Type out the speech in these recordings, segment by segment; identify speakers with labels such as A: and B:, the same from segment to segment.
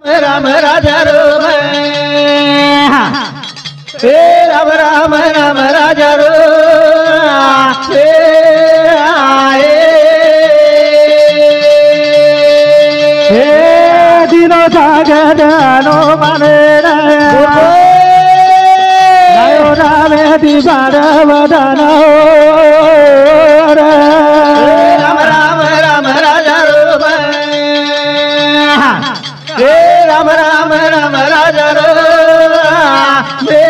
A: राम राजा राम हे राम राम राम राजा राम हे
B: दिनो जागदानो माने नायो रामे दिवार वदानो
A: राम राम राम राजा राम हे राम राम राम राजा राम हे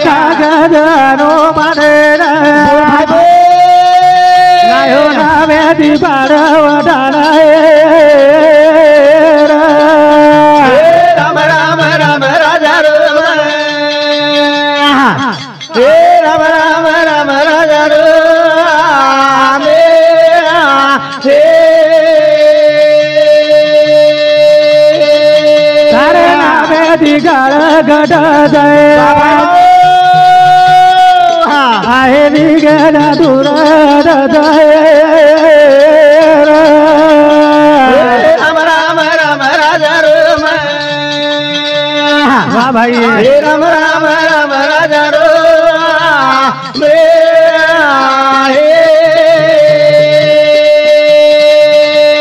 B: जागदानो माने नायो रामे दिवार वदानो
A: राम राम राम राजा राम हे राम राम राम राजा राम हे
B: तारे नामे दिगाळ गड जय आहे निगड दूर
A: राम राम राम राजा राम
B: वाह भाई
A: हे राम राम राम राजा राम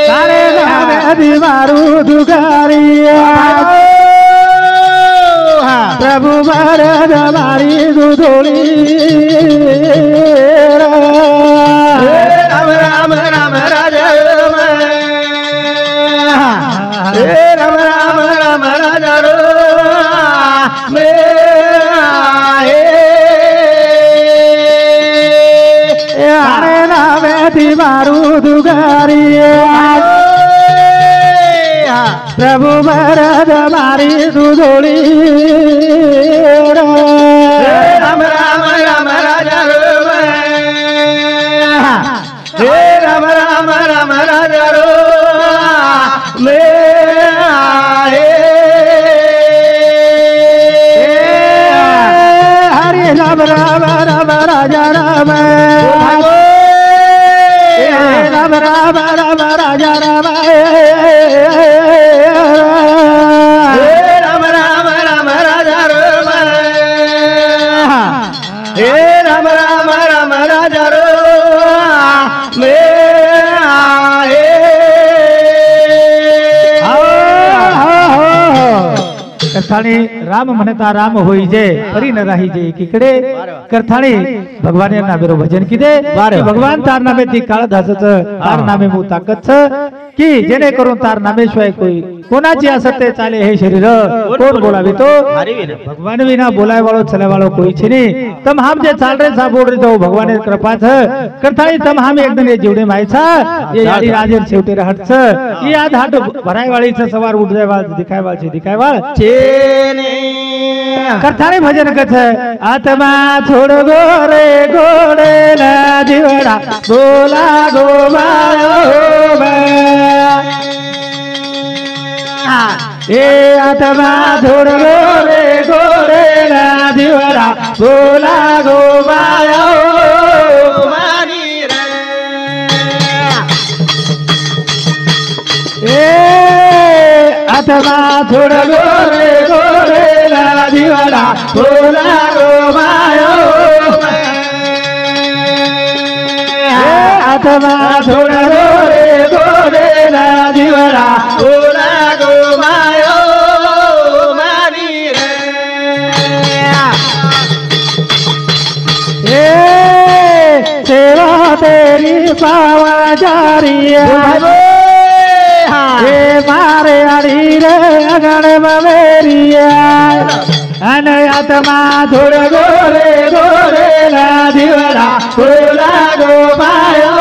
B: तारे नामे दिवारू दुगारिया प्रभु भरद मारी दुधोली
A: राम राम राम राजा राम हे राम राम राम राजा राम
B: तारे नामे दिवारू दुगारिया प्रभु भरद मारी दुधोली
A: राम राम राम राजा राम हे राम राम राम राजा राम
B: हरे राम राम राम राजा राम राम राम राम राजा राम
A: राम राम राम राजा राम हे राम राम राम राजा राम
B: करथाणी राम म्हणता राम होई जे परी न राही जे एकीकडे करथाणी भगवान यांना बेरो भजन किदे भगवान तार नामे ती काळ धासच तार नामे मू ताकत की जेणे करून तार नामेशिवाय कोई कोणाची असत ते चाले हे शरीर कोण बोलावे तो भगवान विना बोलाय वाळो चले वाळो कोई छे नहीं तम हम जे चाल रे सा बोल रे तो भगवान कृपा छ करथाणी तम हम एकदम ये जीवडे मायछा ये याडी राजेर शेवटे रहट छ ये आध हाट भराय वाळी छ सवार उठ जाय वाळ दिखाय वाळ छे दिखाय वाळ करथाणी भजन कथ आत्मा छोड़ गोरे गोड़े ना जीवड़ा बोला गोमायो ए आत्मा छोड़ गोरे गोड़े ना जीवड़ा बोला गोमायो आत्मा छोड़ गोरे गोरे ना जीवड़ा बोला गोमायो आत्मा छोड़ गोरे गोरे ना जीवड़ा
A: बोला गोमायो मारी
B: रे सेवा तेरी पावा जारी हे मारे अड़ी रे अगण मेरिया अन आत्मा छोड़ गोरे गोरे ना जीवड़ा बोला गोमायो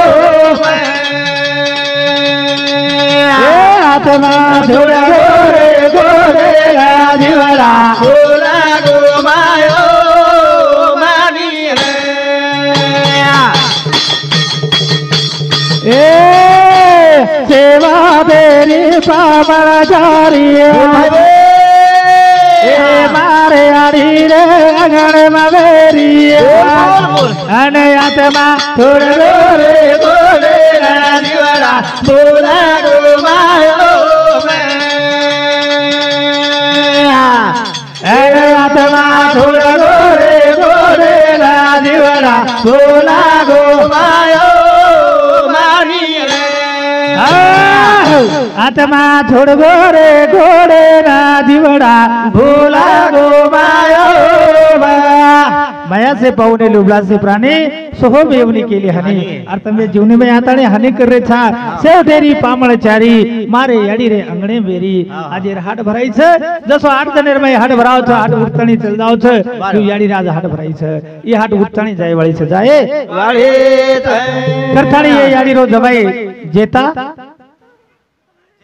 B: आत्मा छोड़ गोरे गोरे ना जीवड़ा
A: बोला गोमायो मारी
B: सेवा तेरी पावन जारी मारे अड़ी रे अगण मेरिया अन आत्मा छोड़ गोरे गोरे ना आत्मा छोड़गो रे घोड़े ना जीवड़ा भोला गो माया माया से पाहुणे लुबला से प्राणी सोहो बेवनी केली हनी अर्थ में जीवनी में आता ने हनी कर रे छा सेव तेरी पामळ चारी मारे याडी रे अंगणे बेरी आजे हाट भराई छ जसो 8 जनेर में हाट भराव छ हाट उठतणी चल जाव छ तू याडी राज हाट भराई छ ई हाट उठतणी जाय वाली छ जाए
A: वाली
B: करथाणी ये याडी रो जमाई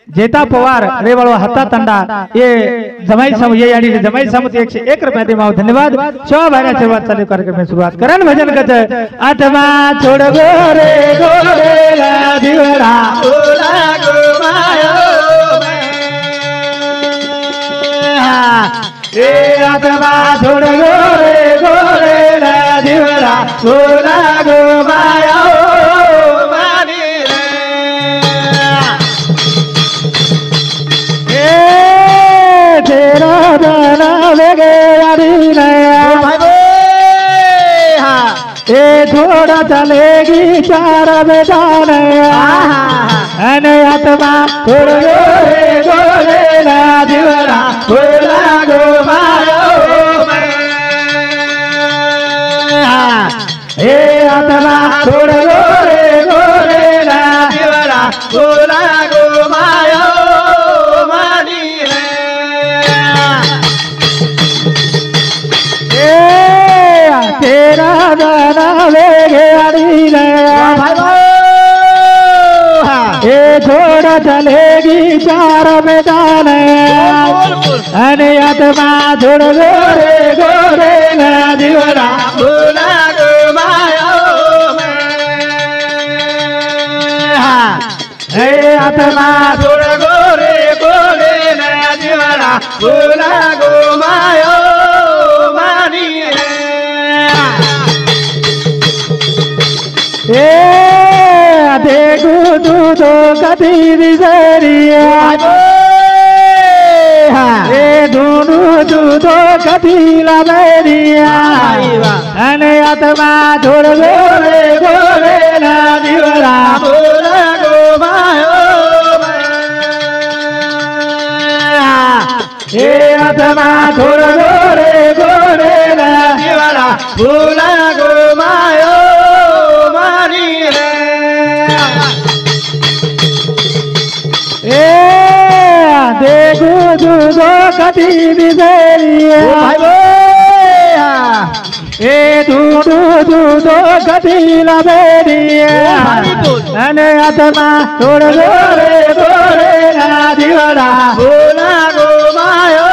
B: जेता पवार रेवाड़ो हत्ता तंडा ये जमाई सम ये यानी जमाई सम 101 रुपया दे माओ धन्यवाद शो भाई शुरुआत चालू कार्यक्रम में शुरुआत करन भजन कत आत्मा छोड़ गो रे गोरे ला दिवरा
A: भोला गो माया
B: ए आत्मा छोड़ गो रे गोरे ला दिवरा
A: भोला गो माया
B: तेरा दाना लगे यारी नया ए थोड़ा चलेगी चार बेदान अने आत्मा छोड़ गो रे गोरे ना जीवरा
A: भोला गो माया
B: ए आत्मा छोड़ गो रे गोरे ना
A: जीवरा भोला गो माया
B: तेरा दाना लेगे अड़ी ए छोड़ चलेगी चार मैदान अने आत्मा छोड़ गो रे गोरे ना जीवरा
A: भोला गो माया
B: ए आत्मा
A: छोड़ गो रे गोरे ना जीवरा भोला गो माया
B: देखू तू तो कति बिजरिया दोनों तू तो कति लबरिया अने आत्मा छोड़ गो रे गोरे ना जीवरा
A: भोला गो माया
B: ए आत्मा छोड़ गो रे गोरे ना
A: जीवरा भोला गो माया
B: देखू तू दो कटी बिजरिया ए दूडू तू दो कटी लबेरिया अने आत्मा छोड़ गो रे गोरे ना जीवरा
A: भोला गो माया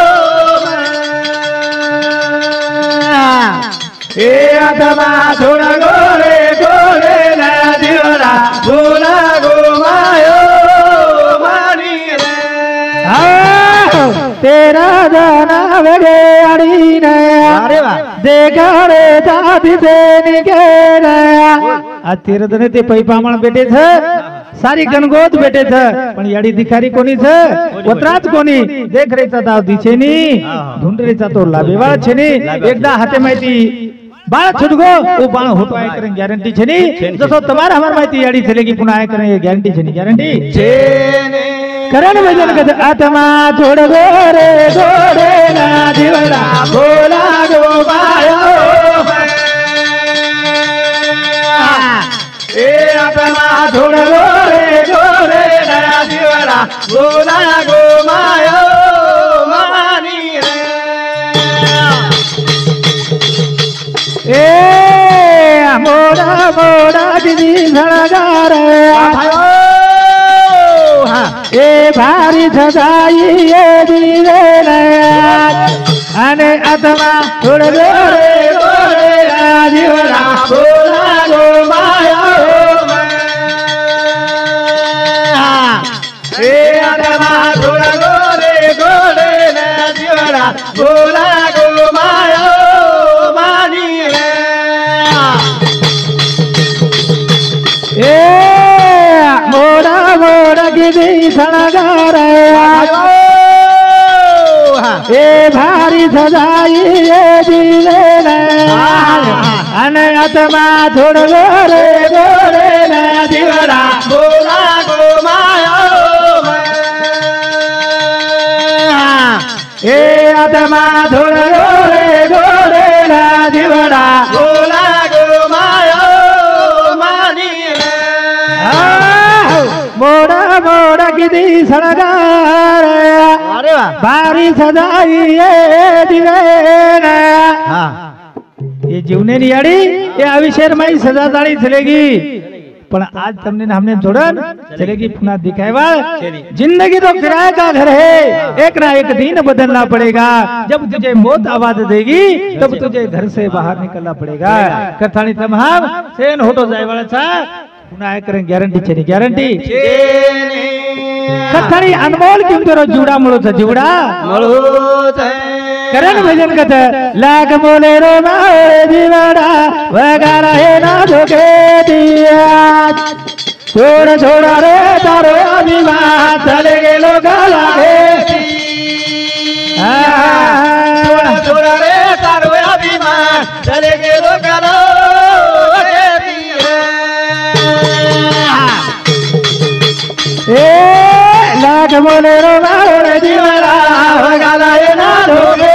B: ए आत्मा छोड़ गो रे गोरे ना जीवरा
A: भोला गो माया
B: तेरा दाना वगे अड़ी नया देखा रे दादी से निकला तेरा दने ते पै पामण बेटे थे सारी गणगोत बेटे थे पण याडी दिखारी कोणी थे वत्रात कोणी देख रे ता दाव दिछे नी ढूंढ रे ता तो लाभेवाळ छे नी एकदा हाते माहिती बाळ छुटगो ओ बाळ होतो आहे करें गॅरंटी छे नी जसो तुम्हारा हमार माहिती याडी चलेगी पुन्हा आहे करें गॅरंटी छे नी गॅरंटी
A: छे ने
B: करण भजन कद आत्मा छोड़ गो रे गोरे ना जीवरा भोला गो माया
A: ए आत्मा छोड़ गो रे गोरे ना जीवरा भोला गो माया मानी रे
B: ए मोड़ा मोड़ा दीदी झड़गार ए भारी सजाई ये दीवे अने आत्मा छोड़ गो रे गोरे ना जीवरा
A: भोला गो माया ए आत्मा छोड़ गो रे गोरे ना जीवरा भोला गो माया मानी रे
B: ए मोड़ा मोड़ा गिरी सड़गार ए भारी सजाई ये दिले अने आत्मा छोड़ गो रे गोरे ना जीवरा
A: भोला गो माया
B: माधुर गोरे गोरे ना जीवड़ा
A: गोला गो मायो मानी रे
B: मोड़ा मोड़ा गिदी सड़गार
A: अरे वाह
B: बारी सदाई ये दिवे
A: हाँ
B: ये जीवने नियाड़ी ये अविशेर माई सदा दाड़ी चलेगी पर आज तुमने हमने जोड़न चलेगी पुनः दिखाएगा जिंदगी तो किराए का घर है एक ना एक दिन बदलना पड़ेगा जब तुझे मौत आवाज देगी तब तुझे घर से बाहर निकलना पड़ेगा कथानी तमाम सेन होटो जाए वाला था पुनः करें गारंटी चली गारंटी कथानी अनमोल क्यों तेरो जुड़ा मुड़ो था जुड़ा करण भजन कथ लाख मोले रो मारे जीवड़ा वगारा है ना धोखे दिया छोड़ छोड़ा रे तारो अभिमान चले गए लोग लागे
A: छोड़ा रे तारो अभिमान चले गए लोग
B: ए लाख मोले रो मारे जीवड़ा वगारा है ना धोखे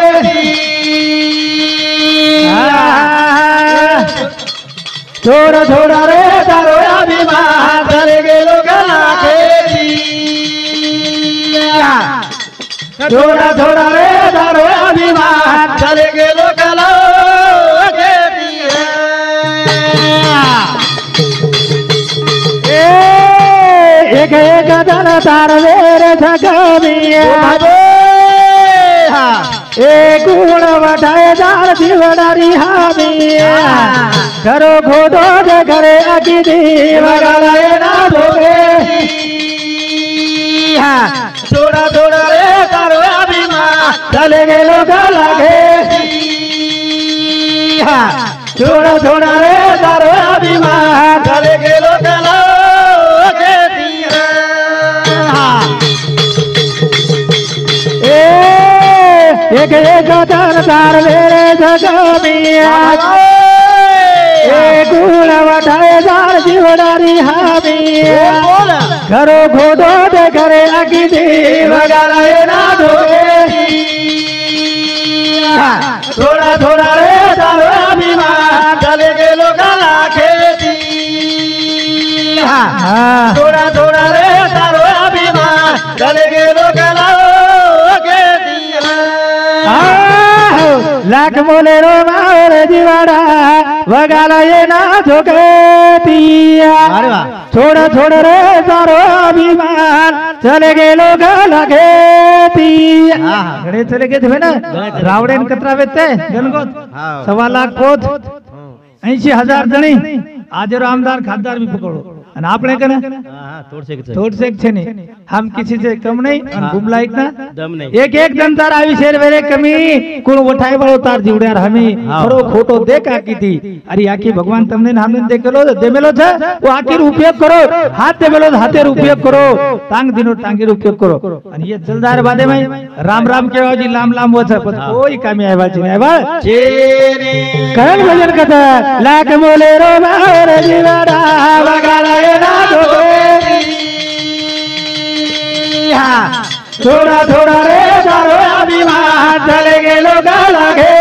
B: छोड़ा छोड़ा रे तारो अभिमान चले गए लोग छोड़ा छोड़ा रे तारो अभिमान
A: चले गए लोग
B: एक एक दन तार मेरे जगमिया एक गुण वटाए दार जीवनारी हामिया करो खोदो जे करे अगी दीवगाए ना धोगे
A: छोड़ा छोड़ा रे तारो अभिमान
B: चले गए लोग लागे छोड़ा छोड़ा रे तारो अभिमान
A: चले गए लोग
B: एक एक दन तार मेरे जगमिया एक गुण वटाए दार जीवनारी हामिया करो खोदो दे करे अगी दीवगाए ना धोगे
A: थोड़ा थोड़ा रे तारो अभिमान चले गए लोग खेती थोड़ा थोड़ा रे तारो अभिमान चले गए लोग
B: लाख मोले रो मारे जीवाड़ा वगाला ये ना धोकेतिया छोड़ छोड़ रे तारो अभिमान चले गए लोग लगेतिया घड़े चले गए थे ना रावड़ेन कतरा वेते जनगोत 1.25 लाख पोत 80,000 जणी आज आमदार खासदार भी पकड़ो અને આપણે કને થોડ શેક છે ને हम किसी से कम नहीं गुमलाइक ना
A: दम नहीं
B: एक एक दंतार आवी शेर वेरे कमी कुण उठाई वालो तार जीवड्यार हमी खरो खोटो देखा की थी अरे आखी भगवान तुमने हमने देखेलो देमेलो छे वो आखिर उपयोग करो हाथ देमेलो हाथे उपयोग करो टांग दिनो टांगीर उपयोग करो અને ये जलदार बादे में राम राम केवा जी लाम लाम वो छे पण कोई कामी आवा छे आवा
A: चेरे
B: करण भजन कथा लाख मोले रो मारे जीवड़ा वगाड़ा ना थोड़ा थोड़ा रे तारो अभिमान चले गए लोग लागे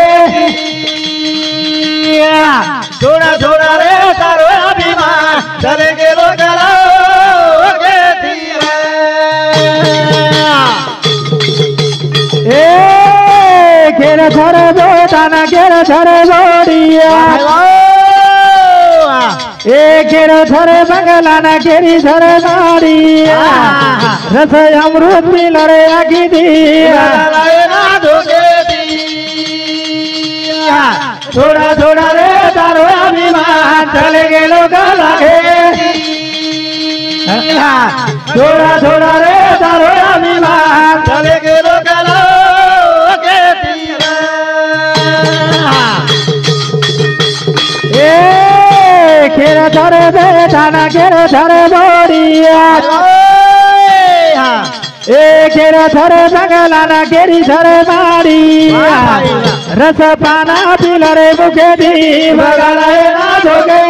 A: थोड़ा थोड़ा रे तारो अभिमान चले गए लोग
B: घेर थरे बोटाना घेर थरे बोड़िया घेर थरे बंगलाना घेरी थरे नारिया रस अमृत मिलरे अगी दिया थोड़ा थोड़ा रे तारो अभिमान चले गए लोग लागे थोड़ा थोड़ा रे तारो अभिमान
A: चले गए लोग
B: घेर थरे बेटाना घेर थरे बोड़िया घेर थरे बंगलाना घेरी थरे मारिया रस पाना पिलरे मुखे दी बगलाए ना धोगे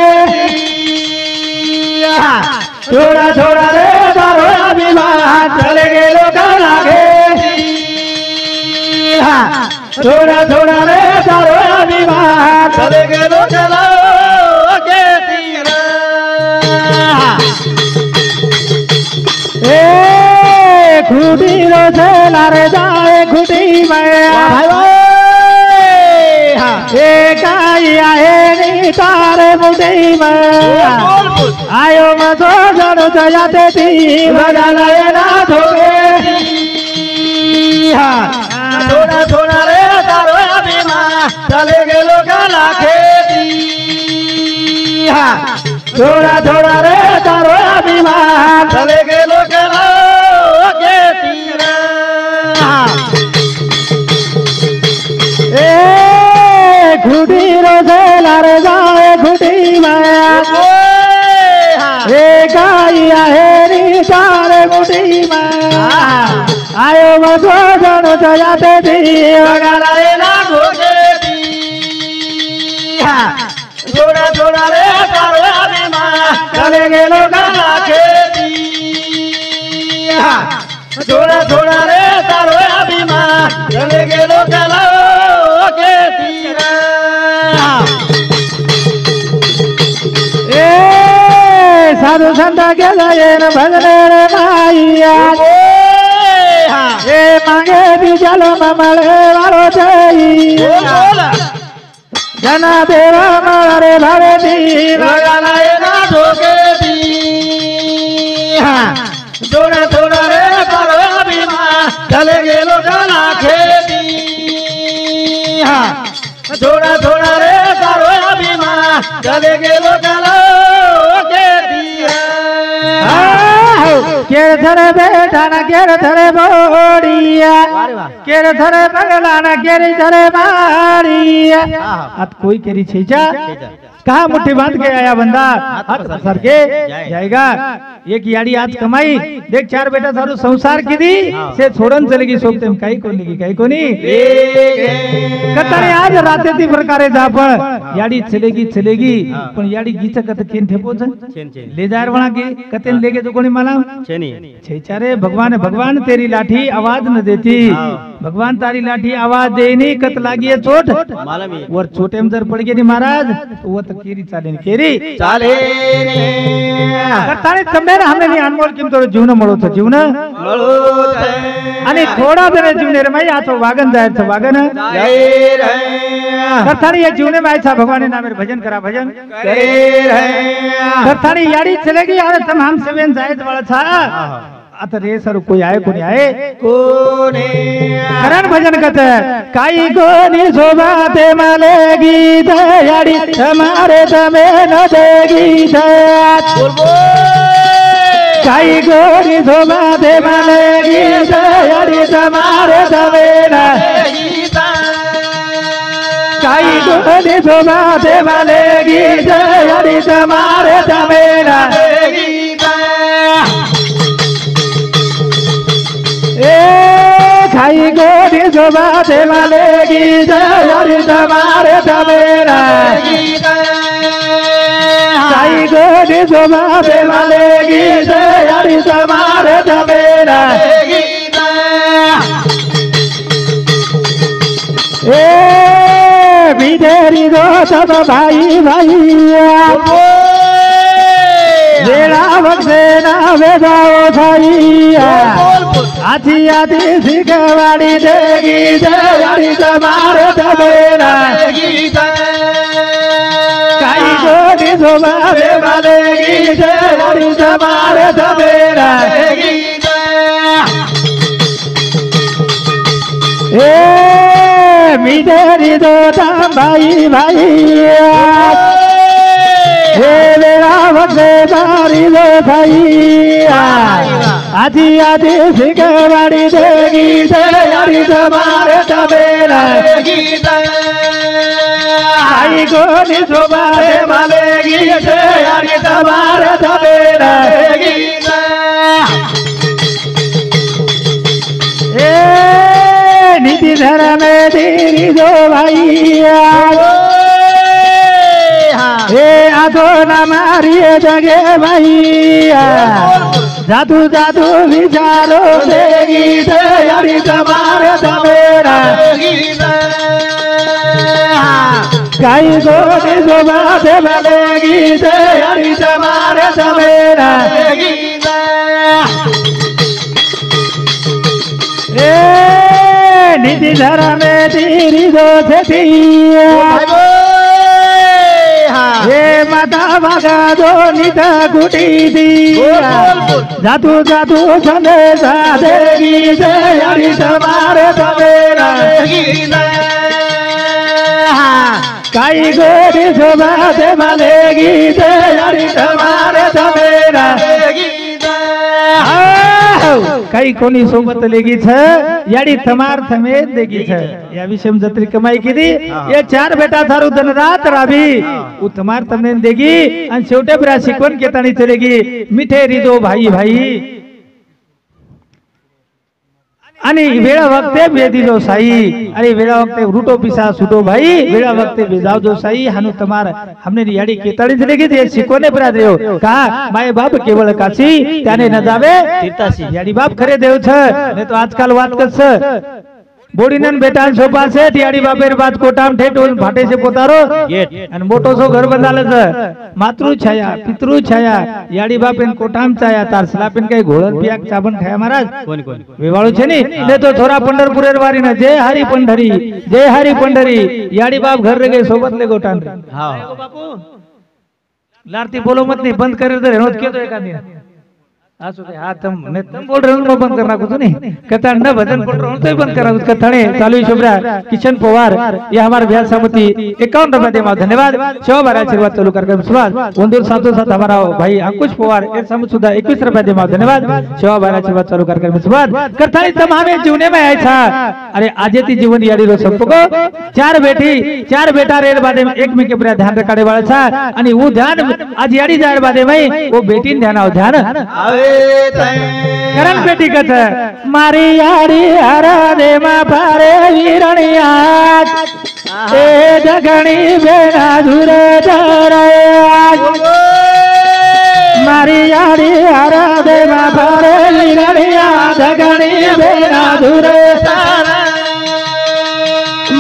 B: थोड़ा थोड़ा रे तारो अभिमान चले गए लोग लागे थोड़ा थोड़ा रे तारो अभिमान
A: चले गेलो चलो के तीर
B: ए खुटी रो चला रे जाए खुटी में काया है तारे मुठी में आयो मजो जड़ जाते थी बजाए ना धोके
A: थोड़ा थोड़ा रे तारो अभिमान चले गेलो गला खेती
B: थोड़ा थोड़ा रे तारो अभिमान
A: चले गेलो गला के तीर
B: खुटी रो रे जाए खुटी में गाइया हेरी तारे मुठी में आयो मजो जड़ जाते थी
A: गलाए ना धोके थोड़ा थोड़ा रे तारो अभिमान चले गेलो गला खेती थोड़ा थोड़ा रे तारो अभिमान चले गेलो गला के तीर
B: साधु संत के जयन भजने रे माइया मांगे भी जल ममले वालो जई जना देवा मारे भावे दी
A: गलाए ना धोके थोड़ा थोड़ा रे तारो अभिमान चले गेलो गला खेती थोड़ा थोड़ा रे तारो अभिमान चले गेलो गला के तीर
B: केर थरे बेटा न केर थरे बोड़िया केर थरे बगला न केरी थरे मारिया अत कोई केरी छीजा कहा मुट्ठी बांध के आया बंदा हाथ पसर के जाएगा ये कियाड़ी आज कमाई देख चार बेटा थारो संसार की दी से छोड़न चलेगी सोचते काई कोनी कतरे आज राते ती प्रकारे जा पण याड़ी चलेगी पण याड़ी गीच कत केन ठेपोच ले जार वणा के कतेन लेके तो कोनी माला छेचारे भगवान तेरी लाठी आवाज न देती भगवान तारी लाठी आवाज दे नहीं कत लागी है चोट और छोटे में जर पड़ गई महाराज तो वो तो केरी चाले कताने तमे हमें नहीं अनमोल किमतो जीवन मळो तो जीवन आणि थोडा वेळ जीवने रे माई आतो वागन जाय तो वागन कताने ये जीवने में ऐसा भगवान नाम भजन करा भजन कताने याड़ी चलेगी यार तुम हम सेवन जायत वाला था आता रे सर कोई आए कोनी आए
A: कोने
B: करण भजन कत काई कोनी शोभाते मलेगी दयाड़ी हमारे तमे न देगी दयात काई कोनी शोभाते मलेगी दयाड़ी हमारे तमे न काई कोनी शोभाते मलेगी दयाड़ी हमारे तमे न खाई गोरी शोभाते मलेगी दयाड़ी हमारे तमे न खाई गोरी शोभाते मलेगी दयाड़ी हमारे तमे न बिदेरी दो सब भाई जेड़ा बक्से ना बेजाओ थाइया आधी आधी सिखवाड़ी देगी दयाड़ी हमारे तमे न काई गोरी शोभाते मलेगी दयाड़ी हमारे तमे न बिदेरी दो तम भाई मेरा बक्से तारी दो थाइया आधी आधी सिखवाड़ी देगी दयाड़ी हमारे तमे न काई गोरी शोभाते मलेगी दयाड़ी हमारे तमे न नीति धर्म में तेरी दो भैया आधो न मारिए जगे भैया जादू विचारो देगी दयाड़ी हमारे तमे न काई गोरी शोभा दे बनेगी यारी तुम्हारे सवेरा ए निधि धरा में तेरी दो थी ये माता भागा दो निता गुटी दी जादू जादू संदेशा देगी यारी तुम्हारे सवेरा काई गोरी शोभा दे बनेगी यारी तुम्हारे सवेरा काही कोणी सोबत लेगी छ याडी थमार थमेत देगी छ या विषय में जत्री कमाई कीधी ये 4 बेटा थारू दिन रात राबी उ थमार थमेत देगी आणि शेवटे बरा शिकवण घेतानी चलेगी मिठे रिदो भाई भाई आणि वेळा वक्ते बेदी जो साई अरे वेळा वक्ते रूटो पिसा सुटो भाई वेळा वक्ते बेजाव जो साई हानु तमार हमने याडी केताळी चलेगी ते शिकवणे परा देव का माय बाप केवळ काशी त्याने न जावे तीर्थाशी याडी बाप खरे देव छ ने तो आजकाल वात कस बोडीनन बेटान सोपा से याडी बापेर बात कोटाम ठेटोन फाटे से पोतारो आणि मोटो सो घर बंधाले छ मातृ छाया पितृ छाया याडी बापेन कोटाम छाया तार सलापेन काही घोळन पियाक चाबन खाया महाराज कोण कोण वेवाळो छे ने ने तो थोरा पंढरपुरेर वारी न जय हरी पंढरी याडी बाप घर रे गए सोबत ले गोटान हां बापू लारती बोलो मत नहीं बंद करे दे हेनोत के तो एका दिन आसो दे हां तुम बोल रहे हो मैं बंद करना कुछ नहीं कथा न भजन बोल रहा हूं तो बंद करा कथा ने चालू शुभ्रा किशन पवार ये हमारे बिहार समिति 51 रुपए दे धन्यवाद शिव बारा आशीर्वाद चालू कार्यक्रम शुरुआत वंदूर साथों साथ हमारा भाई अंकुश पवार ये समिति सुधा 21 रुपए दे धन्यवाद शिव बारा आशीर्वाद चालू कार्यक्रम शुरुआत कथा ने तमाम जीवने में आया था अरे आजे ती जीवन याडी रो सबको 4 बेटा रेल बादे में एक में के पूरा ध्यान रखाड़े वाला था आणि वो ध्यान आज याडी जाय बादे में वो बेटी ध्यान आओ ध्यान करण बेटी कथ मारी यारी हरा दे मा पारे वीरणिया ए जगणी बेना धुरे धरया मारी यारी हरा दे मा पारे वीरणिया जगणी बेना धुरे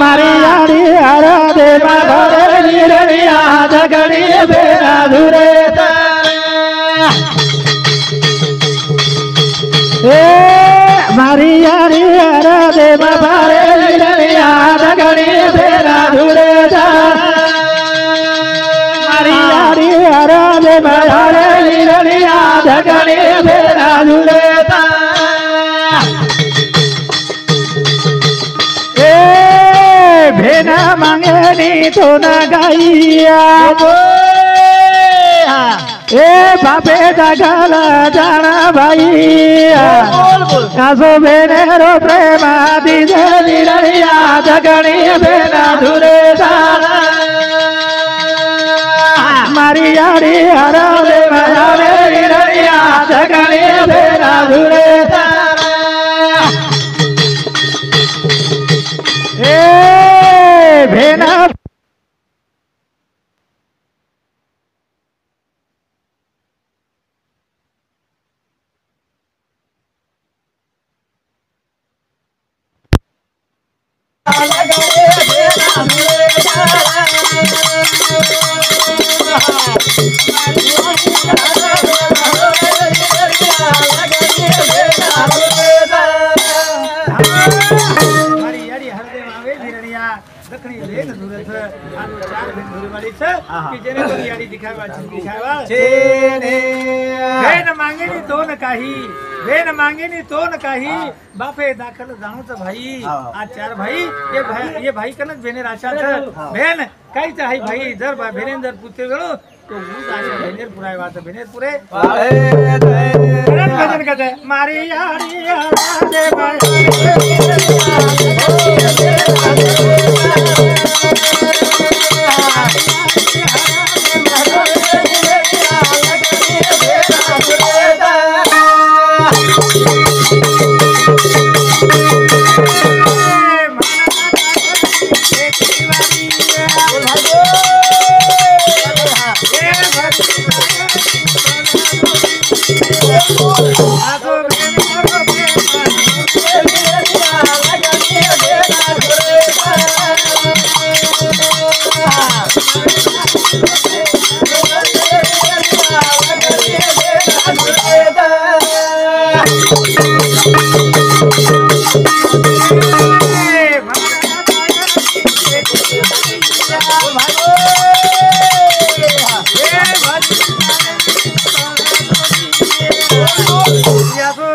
B: मारी यारी हरा दे मा पारे वीरणिया जगणी बेना धुरे मारी यारी हरा दे बाबा रे लीलनिया दगड़ी बेरा धुरे जा मारी यारी हरा दे बाबा रे लीलनिया दगड़ी बेरा धुरे जा ए भेना मांगे नी तो ना गाइया ए बापे दगला जाना भाई कासो बेने रो प्रेमा दीजे लीलनिया जगणी बेना धुरे जाना मारी यारी हरा दे माया रे लीलनिया जगणी बेना धुरे जाना ए भेना मांगे तो न काही बापे दाखल जाणोच भाई आज 4 भाई ये भाई कनच बेने आशा बेन काही आहे भाई जर बेनेन जर पुते गेलो तो ऊज आशा बेनेर पुराय वात बेनेर पुरे भजन कहते मारी यारी दे भाई या तो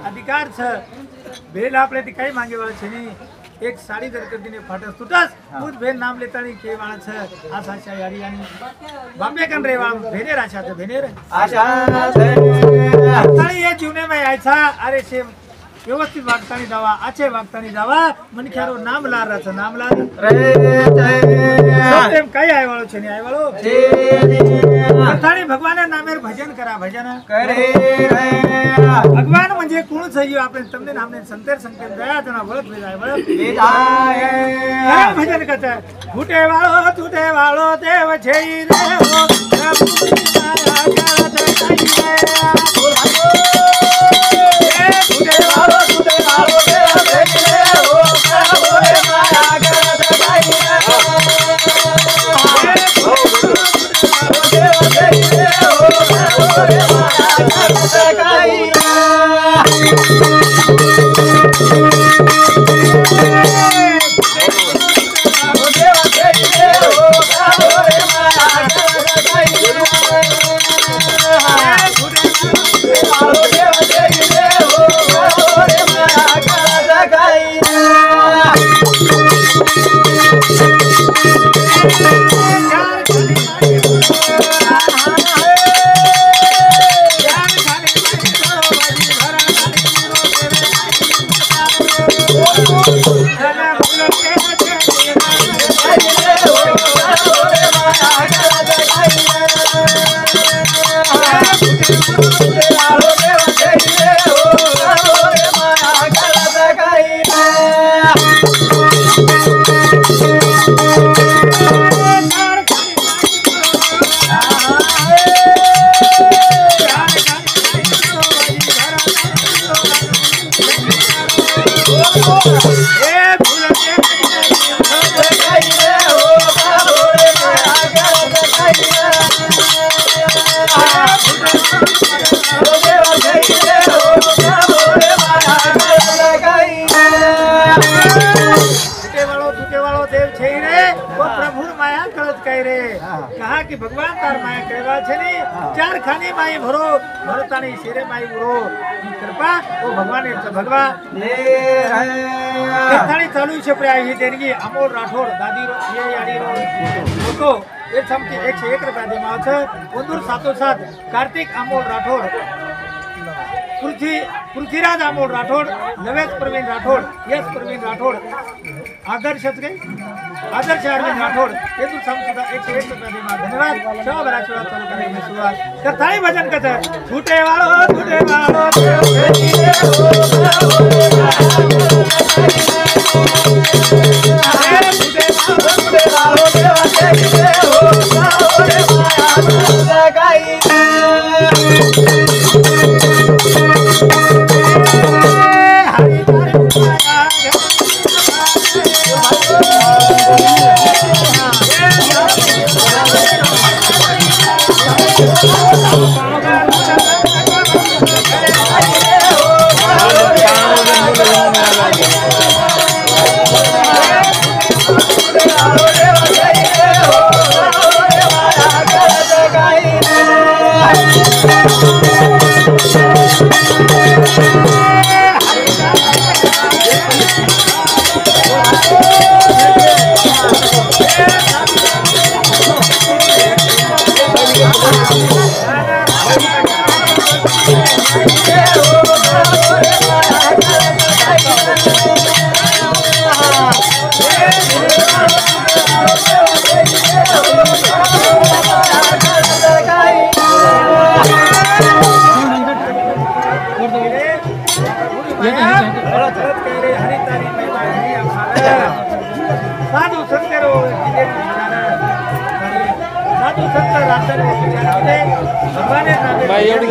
B: अधिकार छ भेल आपले ती काही मागे वाला छे नहीं एक साड़ी दर कर दिने फाटस टूटस खुद भेल नाम लेता नहीं के वाला छ आशा यारी यानी बापे कन रे वाम भेने राशा छ भेने रे
A: आशा छे
B: ताळी ये जीवने में आयचा अरे से व्यवस्थित वागतानी जावा आचे वागतानी जावा मनख्यारो नाम लार छ नाम लार
A: रे
B: सत्यम काही आय वाळो छे नहीं आय वाळो भगवान नामेर भजन करा भजन
A: करे रे
B: भगवान म्हणजे कोण सही आपण तमने नामने संतेर संकेत दया जना वळत जाय वळत
A: विदाय
B: भजन करता फुटे वाळो देव छई रे हो प्रभु माया करत काही रे फुटे वाळो देव छई रे हो प्रभु माया करत काही रे देव छई रे हो प्रभु माया करत काही कहा कि भगवान तार माया करेवा छनी चार खानी माई भरो भरतानी शेरे माई भरो कृपा ओ भगवान ने भगवा
A: ले
B: कथाणी चालू छे प्रया ही देणगी अमोल राठोड दादी रो ये याडी रो फोटो एक समती 101 रुपया दे माव छे वंदुर सातो साथ कार्तिक अमोल राठोड पृथ्वीराज अमोल राठोड नवेश प्रवीण राठोड यश प्रवीण राठोड आदर्श अरविंद राठोड ये तू सम सुधा 101 रुपया दे माव धन्यवाद सब राचोड़ा चालू करे में शुरुआत तर थाई भजन कथा छूटे वालो देव छेती रे हो साधु संतरो साधु संत राशन भगवान भाई एवढी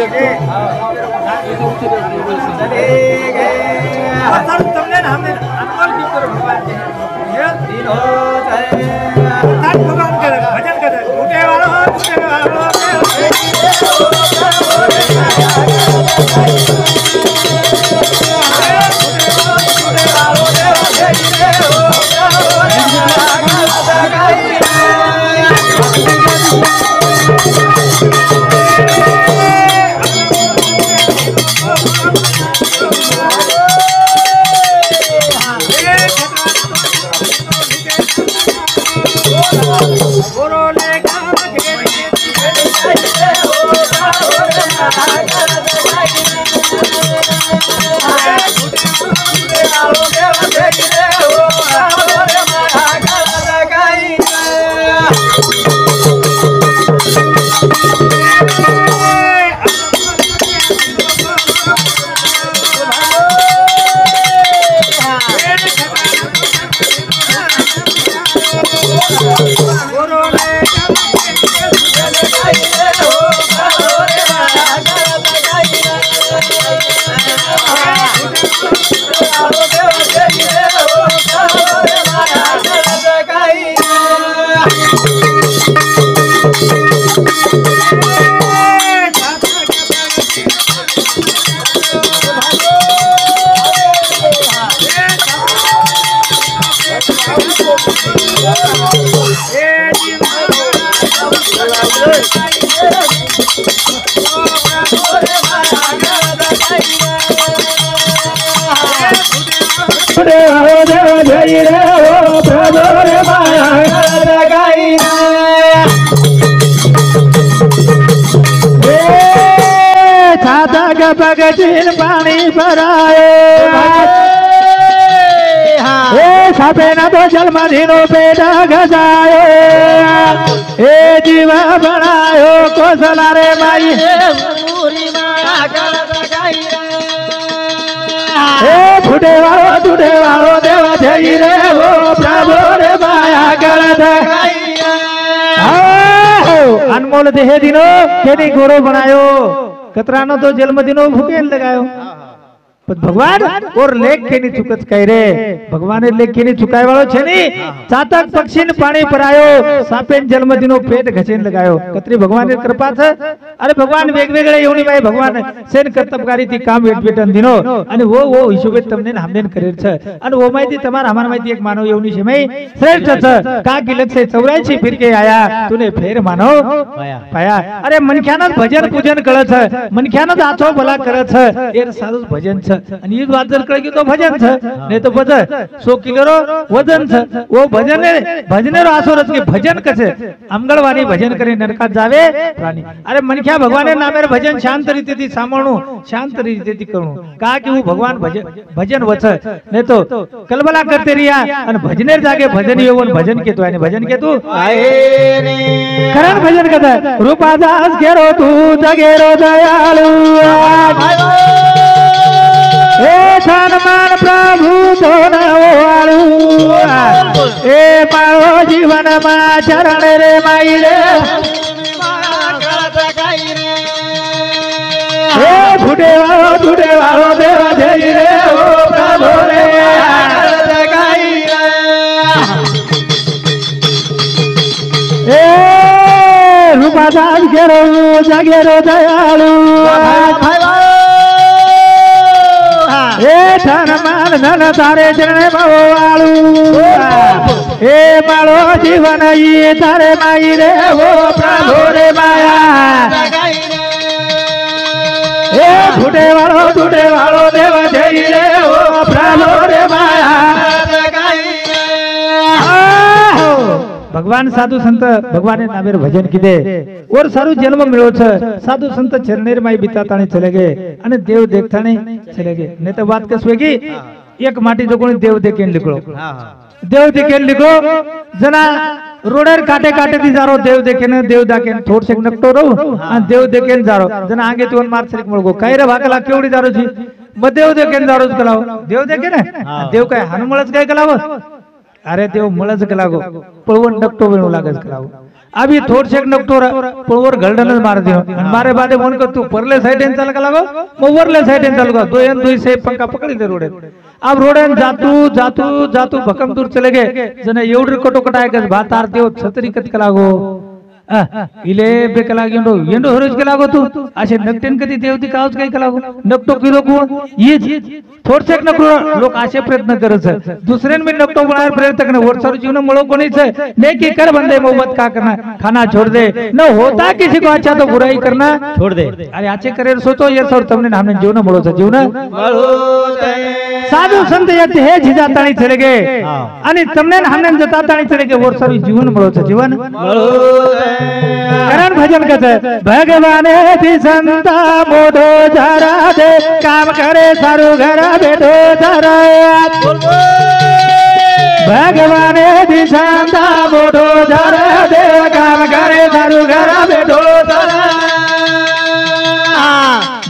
B: चले गए तुमने हमने अनमोल की तरफ भगवान के ये दिन हो जाए भगवान का भजन कर उठे वालों भगतीन पानी भराए सफेना तो जल मधीनो पेटा घसायो जीवा बनायो कोसला रे माई फुटे वालो देव जई रे वो प्रभु रे माया गलत अनमोल देह दिनो केनी गोरो बनायो कतरानो तो जन्म दिनो भूखे लगायो भगवान और लेख के नहीं चुकत कह रे भगवान लेख के नहीं चुकाय वालो छे नी चातक पक्षी ने पानी परायो सापेन जन्म दिनो पेट घसेन लगायो कतरी भगवान की कृपा छे अरे भगवान वेगवेगळे योनी भाई भगवान सेन कर्तव्यकारी थी काम वेटवेटन दिनो અને वो हिशोबे तमने हमने करेल छे અને वो माहिती તમાર हमार माहिती एक मानव योनी छे मई श्रेष्ठ छे का गिलक से 84 फिर के आया तूने फेर मानो पाया अरे मनख्याना भजन पूजन करे छे मनख्याना आछो भला करे छे ए सारू भजन छे અને એ વાત જર કરી તો ભજન છે ને તો પછી 100 કિલો વજન છે वो भजन भजनेरो आसो रच के भजन कसे आमगळवानी भजन करे नरकात जावे प्राणी अरे मनख्या भगवाने नामेर भजन शांत रीतेथी सामणू शांत रीतेथी करणू का कि वो भगवान भजन वच ने तो कलबला करते रिया અને भजनेर जागे भजन येवन भजन केतो आणि भजन केतो आहे रे करण भजन कथा रूपादास घेरो तू जगेरो दयाळू ए सन्मान प्रभु तो नवाळू ए मारो जीवन मा चरण रे माई रे ए फुटे वालो देव जय रे ओ प्रभु रे ए रूपादास घेरो जगेरो दयाळू ए सन्मान धन तारे चरणे भवाळू ए मारो जीवन ये तारे माई रे वो प्रभु रे माया ए फुटे वालो देव जय रे वो प्रभु रे माया भगवान साधु संत भगवान नामेर भजन किदे और सारू जन्म मिलो छ साधु संत चरणेर माई बिताताने चले गए અને देव देखताने चले गए ने तो बात कस होगी एक माटी जो कोणी देव देखेन लिखलो देव देखेन लिखलो जना रोडर काटे काटे दी जारो देव देखेन देव दाकेन थोड सेक नकटो रो आणि देव देखेन जारो जना आगे तोन मार सरीक मळगो काय रे भाकला केवडी जारो छी म देव देखेन जारो कलाव देव देखे ने देव काय हनुमळच काय कलाव अरे देव मळच कलागो पळवण नकटो वेणू लागस कलाव अभी थोड सेक नकटो पळवर घलडन मार दियो आणि मारे बादे फोन कर तू परले साइडेन चाल कलागो म वरले साइडेन चालू का दोय से पंखा पकड़ी दे रोडे अब रोडन जातू भकम दूर चले गए जना एवढी कटोकटाय गस भातार देव छतरी कत कलागो इले बेकलागेंडो येंडो हरोज कलागो तू असे नकटेन कधी देवती कावच काय कलागो नकटो किलो कोण ये थोडसे नकरो लोक असे प्रयत्न करत है दुसरेन में नकटो बनार प्रयत्न करने और सारू जीवन मळो कोणी छे नेकी कर बंदे मोहब्बत का करना खाना छोड़ दे न होता किसी को अच्छा तो बुराई करना छोड़ दे अरे आचे करे सोचो ये सर तुमने हमने जीवन मळो छे जीवन मळो छे साधु संत यत हे जिजाताणी चले गए आणि तुमने हमने जताताणी चले गए और सारू जीवन मळो छे जीवन मळो छे करण भजन कसे भगवाने ती संता मोठो झारा दे काम करे सारू घर बेठो झारा भगवाने ती संता मोठो झारा दे काम करे सारू घर बेठो झारा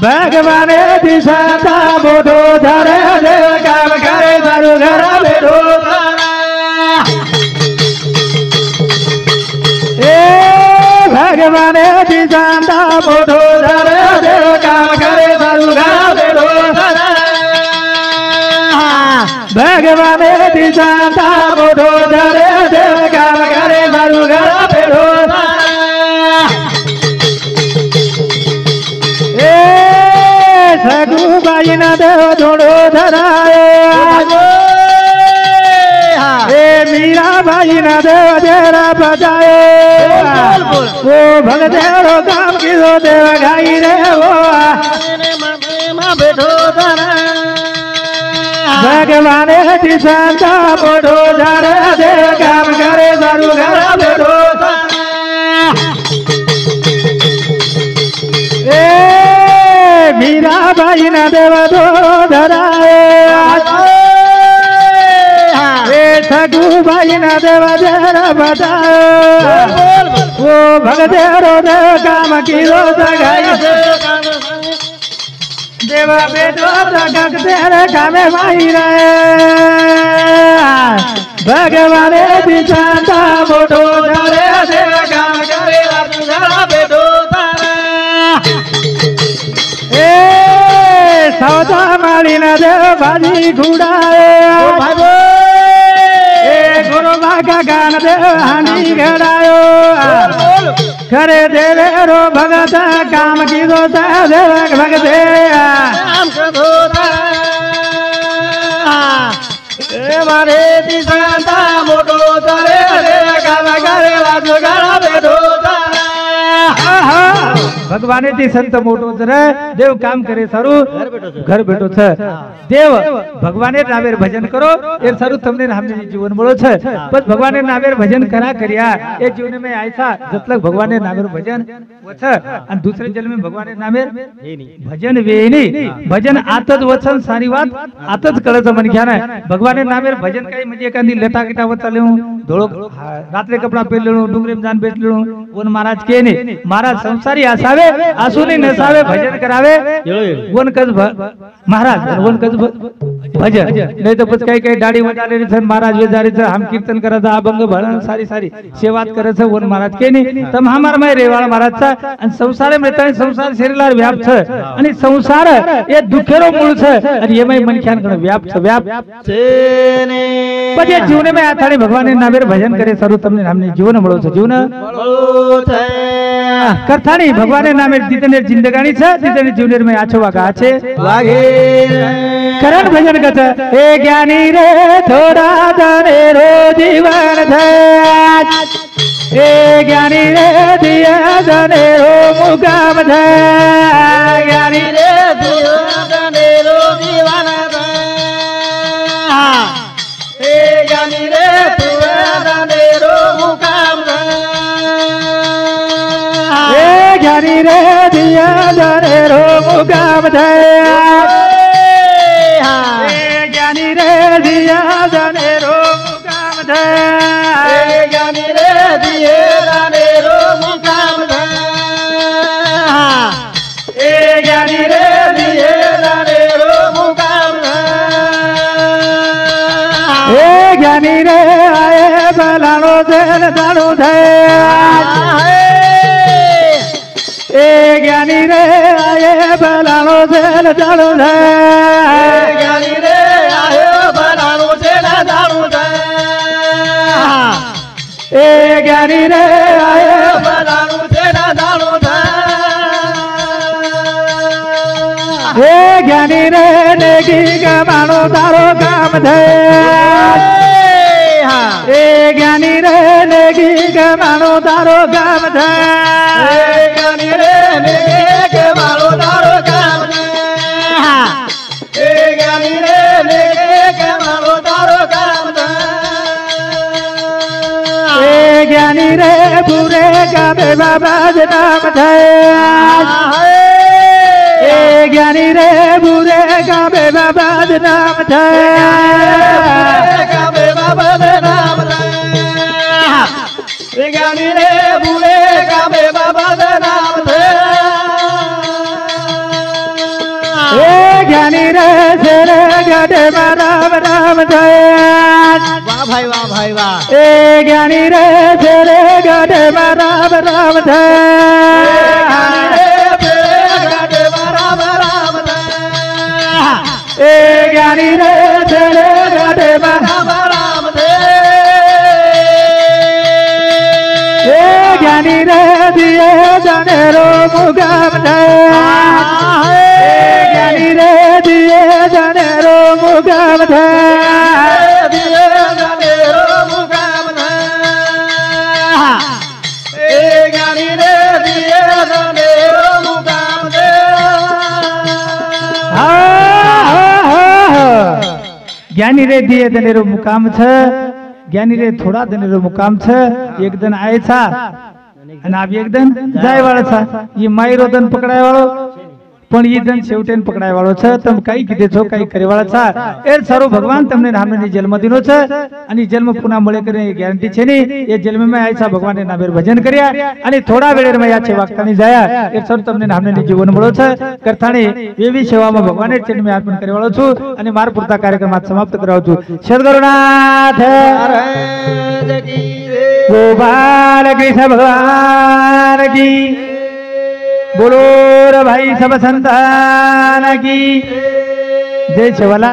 B: भगवाने ती संता मोठो झारा दे काम करे सारू घर बेठो भगवाने ती संता मोठो झारा दे काम करे सारू घर बेठो भगवाने ती संता मोठो झारा दे काम करे सारू घर बेठो सगुबाई ना देव जोड़ो धराए मीरा भाई ना देव जरा बजाए वो भगदेरो काम की दो देव गाई रे वो बैठो भगवान ती संता मोठो झारा दे काम करे सारू घर बैठो मीरा भाई ना देव दो धराए ठगू भाई ना देव जरा बताओ वो भगदेरो देव काम की रो सगाई देवा बेटो जगत तेरे कामे भाई रे भगवान ती संता मोठो झारे देव काम करे तुझा बेटो सौदा माली ना देव भाजी घुड़ाए गुरु बागा गान देव हानि घड़ायो करे देवे रो भगत काम की दोता देव भगते मारे ती संता मोटो तारे काम करे वाजो गाना बेठो भगवान ती संत मोटो जर देव काम करे सारू घर बेठो छ देव भगवाने नावेर भजन करो ए सारू तमने हमने जीवन મળો છે બસ ભગવાને નાવેર ભજન કરા કર્યા એ જીવન में आयसा जतलक भगवाने नावेर भजन वछ आणि दुसरे जन्म में भगवाने नावेर भजन वेणी भजन आतच वचन सारी बात आतच कळच मन घ्या ना भगवाने नावेर भजन काही म्हणजे एखादी लटा किटा वचालेऊ धोळो रात्रे कपडा पेरलेलो डुंगरे जान बेटलेलो वन महाराज के ने महाराज संसारी असावे आसुनी नसावे भजन करावे वन कज महाराज वन कज भजन नहीं तो बस काही दाढी वजाले छन महाराज वेजारे छ हम कीर्तन करत अभंग भरण सारी सारी सेवात करत छ वन महाराज के ने तम हमार मै रेवाळ महाराज छ आणि संसार में तने संसार शरीरार व्याप छ आणि संसार ए दुखेरो मूळ छ आणि एमै मनख्यान गण व्याप छ व्याप छेने बजे जीवन में आथाणी भगवान नामेर भजन करे सरू तमने हमने जीवन મળો छ जीवन મળો छ करथाणी भगवान नामे जितने जिंदगानी छ जितने जीवनेर में आछो वागा छे वागे करण भजन कथ ए ज्ञानी रे थोड़ा जाने रो जीवन थे ए ज्ञानी रे दिया जाने रो मुकाम थे ज्ञानी रे दिया जाने रो जीवन थे ए ज्ञानी रे दिया जाने रो मुकाम थे ज्ञानी रे दिया जाने रो मुकाम थे ज्ञानी रे दिया जाने रो मुकाम थे ज्ञानी रे दिए जाने रो मुकाम थे ज्ञानी रे दिए जाने रो मुकाम थे ज्ञानी रे आए बलानो जन जानो थे ज्ञानी रे आए बलानो जन जानो थे ज्ञानी रे आए बलानो जन जानो थे ज्ञानी रे आए बलानो जन जानो थे ज्ञानी रे नेकी कमानो तारो काम थे ज्ञानी रे नेकी कमानो तारो काम थे ज्ञानी रे नेकी कमानो तारो काम थे ज्ञानी रे नेकी कमानो तारो काम थे ज्ञानी ज्ञानी रे पूरे गावे बाबा नाम है ज्ञानी रे पूरे गावे बाबा नाम है
A: गावे बाबा नाम ज्ञानी रे पूरे गावे बाबा नाम
B: ज्ञानी रे शेरे गढ़े राम नाम
A: वाह भाई वाह भाई वाह
B: ज्ञानी रे शेरे गढ़े राम नाम ज्ञानी रे शेरे गढ़े ज्ञानी रे दिए जाने रो मुगाम ज्ञानी रे दिए जाने रो मुगाम
A: दिए जाने रो मुगाम ज्ञानी रे दिए जाने रो मुगाम
B: ज्ञानी रे दिए जाने रो मुकाम छ ज्ञानी रे थोड़ा दिन रो मुकाम छ एक दिन आए था અને આ એક દન જાય વાળો છે ઈ માયરો દન પકડાય વાળો પણ ઈ દન છેવટેન પકડાય વાળો છે તમ કઈ કીધે છો કઈ કરે વાળા છે એ સારો ભગવાન તમને નામની જન્મ દિનો છે અને જન્મ પુના મળે કરે ગેરંટી છે ની એ જન્મ में આયસા ભગવાનને નામે ભજન કર્યા અને થોડા વેળે માં યા છે વાક્તાની જાયા એ સારો તમને નામની જીવન મળો છે કરતાણી એવી સેવામાં ભગવાનને ચરણ में अर्पण करे वाળો છું અને માર પૂરતા કાર્યક્રમ આજ સમાપ્ત કરાવું છું સદગુરુનાથ गोपाल कृष्ण भगवान की बोलो रे भाई सब संतान की जय शिवला।